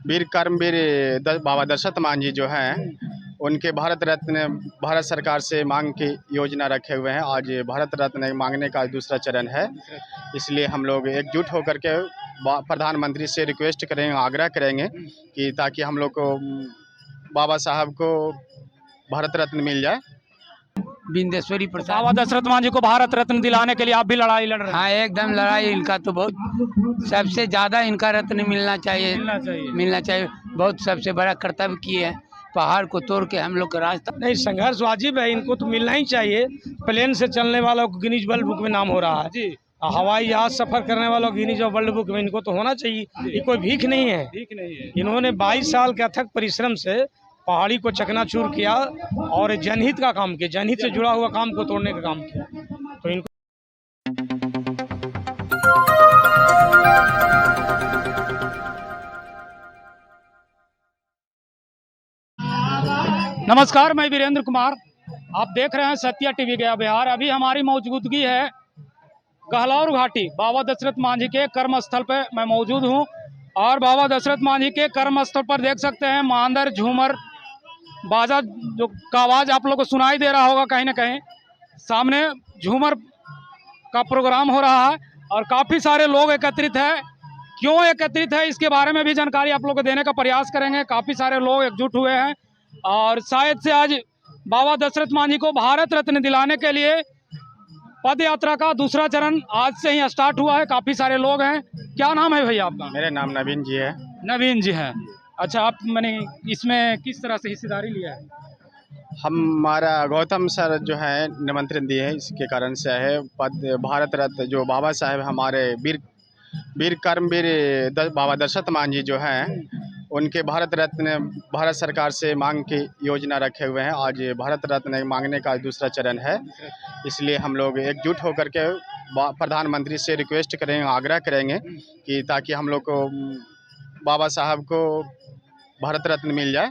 वीर कर्मवीर बाबा दशरथ मान जी जो हैं, उनके भारत रत्न भारत सरकार से मांग की योजना रखे हुए हैं। आज भारत रत्न मांगने का दूसरा चरण है, इसलिए हम लोग एकजुट होकर के प्रधानमंत्री से रिक्वेस्ट करेंगे, आग्रह करेंगे कि ताकि हम लोग को बाबा साहब को भारत रत्न मिल जाए। बिंदेश्वरी प्रसाद बाबा दशरथ मान जी को भारत रत्न दिलाने के लिए आप भी लड़ाई लड़ रहे हैं। हाँ, एकदम लड़ाई इनका तो बहुत सबसे ज्यादा इनका रत्न मिलना चाहिए। बहुत सबसे बड़ा कर्तव्य किए है, पहाड़ को तोड़ के हम लोग का रास्ता। नहीं, संघर्ष वाजिब है, इनको तो मिलना ही चाहिए। प्लेन से चलने वालों को गिनीज वर्ल्ड बुक में नाम हो रहा है जी, हवाई जहाज सफर करने वालों को गिनीज वर्ल्ड बुक में इनको तो होना चाहिए। ये कोई भीख नहीं है। इन्होंने 22 साल के अथक परिश्रम से पहाड़ी को चकनाचूर किया और जनहित का काम किया, जनहित से जुड़ा हुआ काम को तोड़ने का काम किया। तो इनको नमस्कार, मैं वीरेंद्र कुमार, आप देख रहे हैं सत्या टीवी गया बिहार। अभी हमारी मौजूदगी है गहलौर घाटी बाबा दशरथ मान जी के कर्म स्थल पर मैं मौजूद हूं। और बाबा दशरथ मान जी के कर्म स्थल पर देख सकते हैं मांदर, झूमर, बाजा जो का आवाज़ आप लोग को सुनाई दे रहा होगा। कहीं ना कहीं सामने झूमर का प्रोग्राम हो रहा है और काफ़ी सारे लोग एकत्रित हैं। क्यों एकत्रित है इसके बारे में भी जानकारी आप लोग को देने का प्रयास करेंगे। काफ़ी सारे लोग एकजुट हुए हैं और शायद से आज बाबा दशरथ मान जी को भारत रत्न दिलाने के लिए पद यात्रा का दूसरा चरण आज से ही स्टार्ट हुआ है। काफ़ी सारे लोग हैं। क्या नाम है भैया आपका? मेरा नाम नवीन जी है। नवीन जी हैं। अच्छा, आप मैंने इसमें किस तरह से हिस्सेदारी लिया है? हमारा गौतम सर जो है निमंत्रण दिए हैं, इसके कारण से है पद भारत रत्न जो बाबा साहेब हमारे वीर कर्मवीर बाबा दशरथ मान जी जो हैं, उनके भारत रत्न भारत सरकार से मांग की योजना रखे हुए हैं। आज भारत रत्न मांगने का दूसरा चरण है, इसलिए हम लोग एकजुट होकर के प्रधानमंत्री से रिक्वेस्ट करेंगे, आग्रह करेंगे कि ताकि हम लोग को बाबा साहब को भारत रत्न मिल जाए।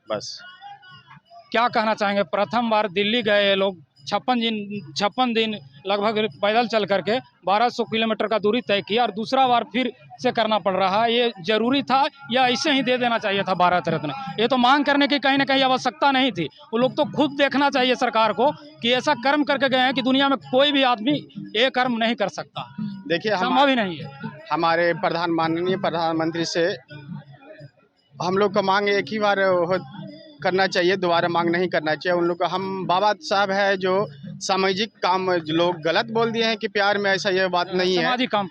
बस क्या कहना चाहेंगे? प्रथम बार दिल्ली गए ये लोग, 56 दिन लगभग पैदल चल करके 1200 किलोमीटर का दूरी तय किया और दूसरा बार फिर से करना पड़ रहा है। ये जरूरी था या ऐसे ही दे देना चाहिए था भारत रत्न? ये तो मांग करने की कहीं ना कहीं आवश्यकता नहीं थी। वो लोग तो खुद देखना चाहिए सरकार को कि ऐसा कर्म करके गए हैं कि दुनिया में कोई भी आदमी ये कर्म नहीं कर सकता। देखिए, संभव ही नहीं है। हमारे माननीय प्रधानमंत्री से हम लोग का मांग एक ही बार करना चाहिए, दोबारा मांग नहीं करना चाहिए उन लोग का। हम बाबा साहब है जो सामाजिक काम, लोग गलत बोल दिए हैं कि प्यार में, ऐसा ये बात नहीं है।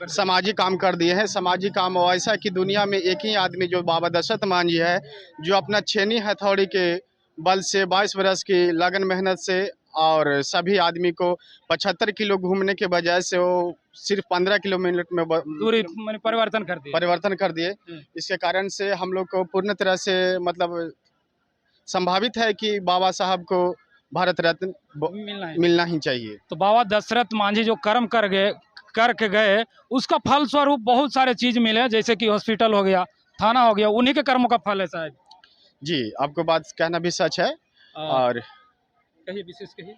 सामाजिक काम कर दिए हैं। सामाजिक काम ऐसा कि दुनिया में एक ही आदमी जो बाबा दशरथ मान जी है, जो अपना छेनी हथौड़ी के बल से 22 बरस की लगन मेहनत से और सभी आदमी को 75 किलो घूमने के बजाय से वो सिर्फ 15 किलोमीटर में दूरी परिवर्तन कर दिए। इसके कारण से हम लोग को पूर्ण तरह से मतलब संभावित है कि बाबा साहब को भारत रत्न मिलना ही चाहिए। तो बाबा दशरथ मान जी जो कर्म करके गए, उसका फल स्वरूप बहुत सारे चीज मिले, जैसे कि हॉस्पिटल हो गया, थाना हो गया, उन्हीं के कर्मों का फल है शायद। जी, आपको बात कहना भी सच है। और कहिए, विशेष कहिए।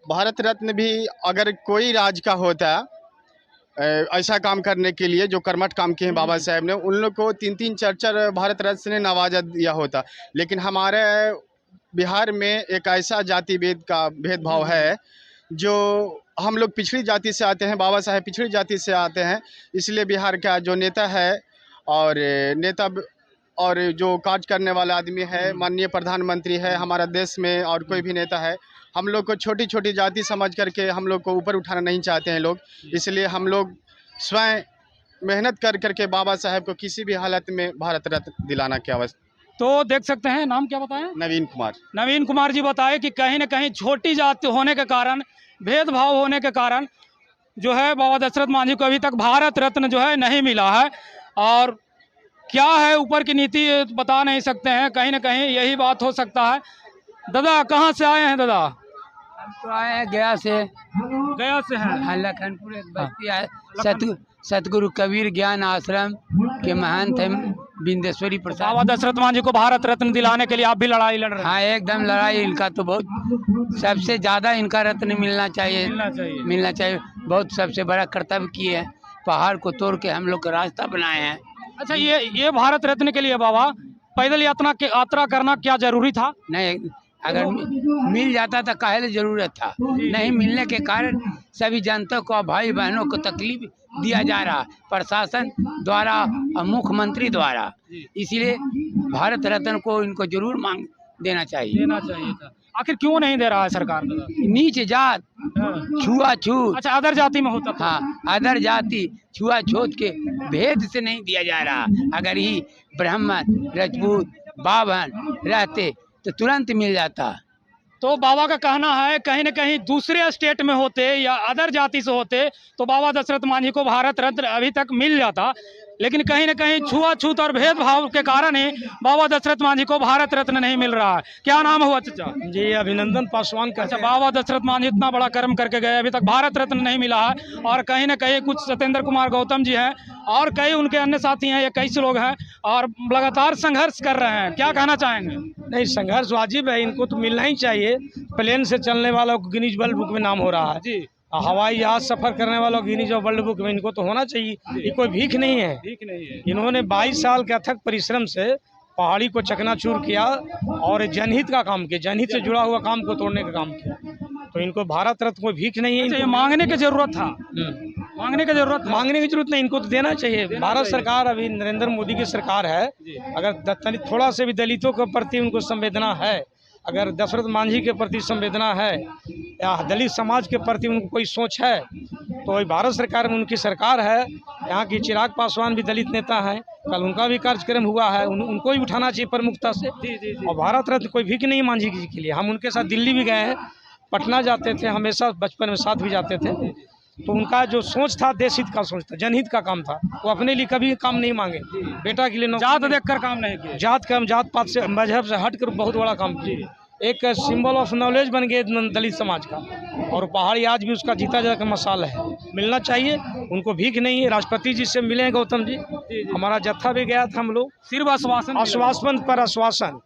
भारत रत्न भी अगर कोई राज्य का होता ऐसा काम करने के लिए जो कर्मठ काम किए हैं बाबा साहब ने, उन लोग को 3-3 4-4 भारत रत्न ने नवाजा दिया होता। लेकिन हमारे बिहार में एक ऐसा जाति भेदभाव है, जो हम लोग पिछड़ी जाति से आते हैं, बाबा साहब पिछड़ी जाति से आते हैं, इसलिए बिहार का जो नेता है और जो कार्य करने वाला आदमी है, माननीय प्रधानमंत्री है हमारा देश में, और कोई भी नेता है, हम लोग को छोटी छोटी जाति समझ करके हम लोग को ऊपर उठाना नहीं चाहते हैं लोग। इसलिए हम लोग स्वयं मेहनत कर करके बाबा साहब को किसी भी हालत में भारत रत्न दिलाना की आवश्यकता। तो देख सकते हैं, नाम क्या बताएं? नवीन कुमार जी बताए कि कहीं ना कहीं छोटी जाति होने के कारण, भेदभाव होने के कारण जो है बाबा दशरथ मान जी को अभी तक भारत रत्न जो है नहीं मिला है। और क्या है ऊपर की नीति बता नहीं सकते हैं, कहीं ना कहीं यही बात हो सकता है। दादा कहाँ से आए हैं? दादा हम तो आए हैं गया से हैं। हाँ, लखनपुर एक बस्ती है। सतगुरु कबीर ज्ञान आश्रम के महंत हैं बिंदेश्वरी प्रसाद। बाबा दशरथ मान जी को भारत रत्न दिलाने के लिए आप भी लड़ाई लड़ रहे हैं। हाँ, एकदम लड़ाई इनका तो बहुत सबसे ज्यादा इनका रत्न मिलना चाहिए। बहुत सबसे बड़ा कर्तव्य किए है, पहाड़ को तोड़ के हम लोग का रास्ता बनाए हैं। अच्छा, ये भारत रत्न के लिए बाबा पैदल यात्रा करना क्या जरूरी था? नहीं, अगर मिल जाता तो काहे जरूरत था। नहीं मिलने के कारण सभी जनता को, भाई बहनों को तकलीफ दिया जा रहा प्रशासन द्वारा और मुख्यमंत्री द्वारा। इसीलिए भारत रत्न को इनको जरूर मांग देना चाहिए था। आखिर क्यों नहीं दे रहा है सरकार? नीच जात, छुआछूत। अच्छा, अदर जाति में होता था। हाँ, अदर जाति छुआछूत के भेद से नहीं दिया जा रहा। अगर ही ब्राह्मण, राजपूत, बाभन रहते तो तुरंत मिल जाता। तो बाबा का कहना है कहीं न कहीं दूसरे स्टेट में होते या अदर जाति से होते तो बाबा दशरथ मांझी को भारत रत्न अभी तक मिल जाता, लेकिन कहीं न कहीं छुआछूत और भेदभाव के कारण ही बाबा दशरथ मांझी को भारत रत्न नहीं मिल रहा है। क्या नाम हुआ चाचा? जी, अभिनंदन पासवान का। अच्छा, बाबा दशरथ मांझी इतना बड़ा कर्म करके गए, अभी तक भारत रत्न नहीं मिला है। और कहीं न कहीं कुछ सत्येंद्र कुमार गौतम जी हैं और कई उनके अन्य साथी हैं, ये कई से लोग हैं और लगातार संघर्ष कर रहे हैं। क्या कहना चाहेंगे? नहीं, संघर्ष वाजिब है, इनको तो मिलना ही चाहिए। प्लेन से चलने वालों को गिनीज वर्ल्ड बुक में नाम हो रहा है जी, हवाई जहाज सफर करने वालों को गिनीज वर्ल्ड बुक में इनको तो होना चाहिए। ये कोई भीख नहीं है। ठीक नहीं है। इन्होंने 22 साल के अथक परिश्रम से पहाड़ी को चकनाचूर किया और जनहित का काम किया, जनहित से जुड़ा हुआ काम को तोड़ने का काम किया। तो इनको भारत रत्न कोई भीख नहीं है। अच्छा, ये मांगने की जरूरत था। मांगने की जरूरत था। मांगने की जरूरत नहीं, इनको तो देना चाहिए। भारत सरकार, अभी नरेंद्र मोदी की सरकार है, अगर थोड़ा से भी दलितों के प्रति उनको संवेदना है, अगर दशरथ मांझी के प्रति संवेदना है या दलित समाज के प्रति उनको कोई सोच है, तो भारत सरकार में उनकी सरकार है। यहाँ की चिराग पासवान भी दलित नेता हैं, कल उनका भी कार्यक्रम हुआ है, उनको भी उठाना चाहिए प्रमुखता से। और भारत रत्न कोई भीख नहीं मांझी जी के लिए। हम उनके साथ दिल्ली भी गए हैं, पटना जाते थे, हमेशा बचपन में साथ भी जाते थे। तो उनका जो सोच था देश हित का सोच था, जनहित का काम था। वो अपने लिए कभी काम नहीं मांगे, बेटा के लिए जात देखकर काम नहीं किया। जात पात से, मजहब से हट कर बहुत बड़ा काम किया। एक सिंबल ऑफ नॉलेज बन गए दलित समाज का। और पहाड़ी आज भी उसका जीता जाता मसाल है। मिलना चाहिए उनको, भीख नहीं है। राष्ट्रपति जी से मिले गौतम जी, हमारा जत्था भी गया था। हम लोग सिर्फ आश्वासन पर आश्वासन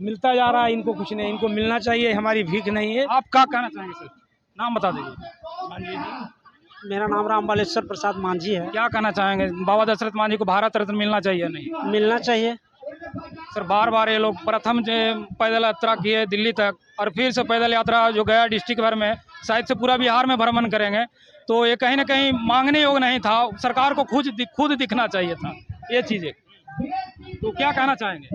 मिलता जा रहा है। इनको कुछ नहीं, इनको मिलना चाहिए, हमारी भीख नहीं है। आप क्या कहना चाहेंगे सर? नाम बता दीजिए। मेरा नाम रामबालेश्वर प्रसाद मांझी है। क्या कहना चाहेंगे? बाबा दशरथ मांझी को भारत रत्न मिलना चाहिए नहीं? मिलना चाहिए सर, बार बार ये लोग प्रथम जो पैदल यात्रा किए दिल्ली तक और फिर से पैदल यात्रा जो गया डिस्ट्रिक्ट भर में, शायद से पूरा बिहार में भ्रमण करेंगे। तो ये कहीं ना कहीं मांगने योग्य नहीं था, सरकार को खुद दिखना चाहिए था ये चीज़ें। तो क्या कहना चाहेंगे?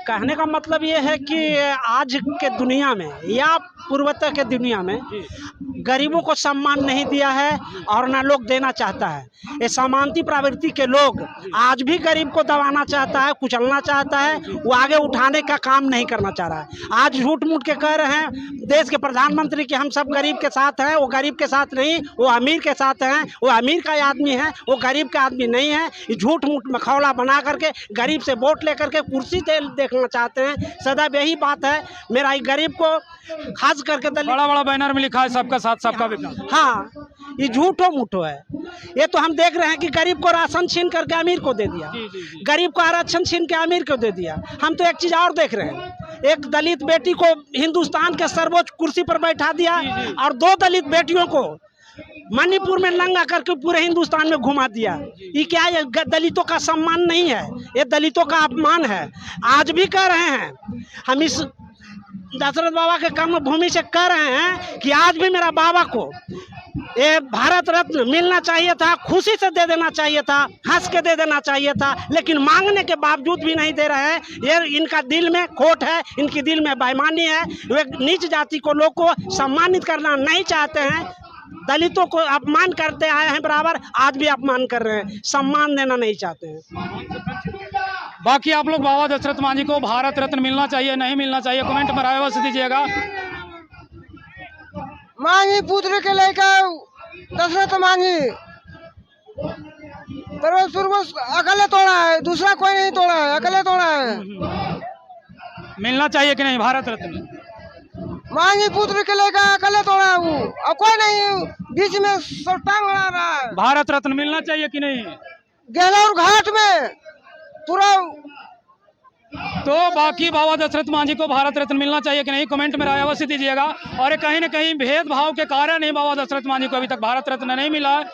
कहने का मतलब ये है कि आज के दुनिया में या पूर्वोत्तर के दुनिया में गरीबों को सम्मान नहीं दिया है और ना लोग देना चाहता है। ये समानती प्रवृत्ति के लोग आज भी गरीब को दबाना चाहता है, कुचलना चाहता है, वो आगे उठाने का काम नहीं करना चाह रहा है। आज झूठ मूठ के कह रहे हैं देश के प्रधानमंत्री कि हम सब गरीब के साथ हैं। वो गरीब के साथ नहीं, वो अमीर के साथ हैं। वो अमीर का आदमी है, वो गरीब का आदमी नहीं है। ये झूठ मूठ मखौला बना करके गरीब से वोट लेकर के कुर्सी देखना चाहते हैं। सदा यही बात है। मेरा ये गरीब को खास करके बड़ा बड़ा बैनर में लिखा है सबका साथ सबका विकास। हाँ, ये झूठो मूठो है। ये तो हम देख रहे हैं कि गरीब को राशन छीन करके अमीर को दे दिया, गरीब को आरक्षण छीन के अमीर को दे दिया। हम तो एक चीज और देख रहे हैं, एक दलित बेटी को हिंदुस्तान के सर्वोच्च कुर्सी पर बैठा दिया और 2 दलित बेटियों को मणिपुर में नंगा करके पूरे हिंदुस्तान में घुमा दिया। ये क्या है? दलितों का सम्मान नहीं है, ये दलितों का अपमान है। आज भी कह रहे हैं, हम इस दशरथ बाबा के कर्म भूमि से कह रहे हैं कि आज भी मेरा बाबा को ये भारत रत्न मिलना चाहिए था, खुशी से दे देना चाहिए था, हंस के दे देना चाहिए था, लेकिन मांगने के बावजूद भी नहीं दे रहे हैं। ये इनका दिल में खोट है, इनकी दिल में बेईमानी है। वे नीच जाति को लोग को सम्मानित करना नहीं चाहते हैं, दलितों को अपमान करते आए हैं बराबर, आज भी अपमान कर रहे हैं, सम्मान देना नहीं चाहते हैं। बाकी आप लोग बाबा दशरथ मांझी को भारत रत्न मिलना चाहिए नहीं मिलना चाहिए कमेंट में राय अवश्य दीजिएगा। मांझी पुत्र के लेकर दशरथ मांझी अकेले तोड़ा है, दूसरा कोई नहीं तोड़ा है, अकेले तोड़ा है। मिलना चाहिए कि नहीं भारत रत्न? मांझी पुत्र के लेकर अकेले तोड़ा है वो, और कोई नहीं बीच में टांग अड़ा रहा है। भारत रत्न मिलना चाहिए कि नहीं? गहलोर घाट में पूरा। तो बाकी बाबा दशरथ मांझी को भारत रत्न मिलना चाहिए कि नहीं कमेंट में राय अवश्य दीजिएगा। और कहीं ना कहीं भेदभाव के कारण ही बाबा दशरथ मांझी को अभी तक भारत रत्न नहीं मिला है।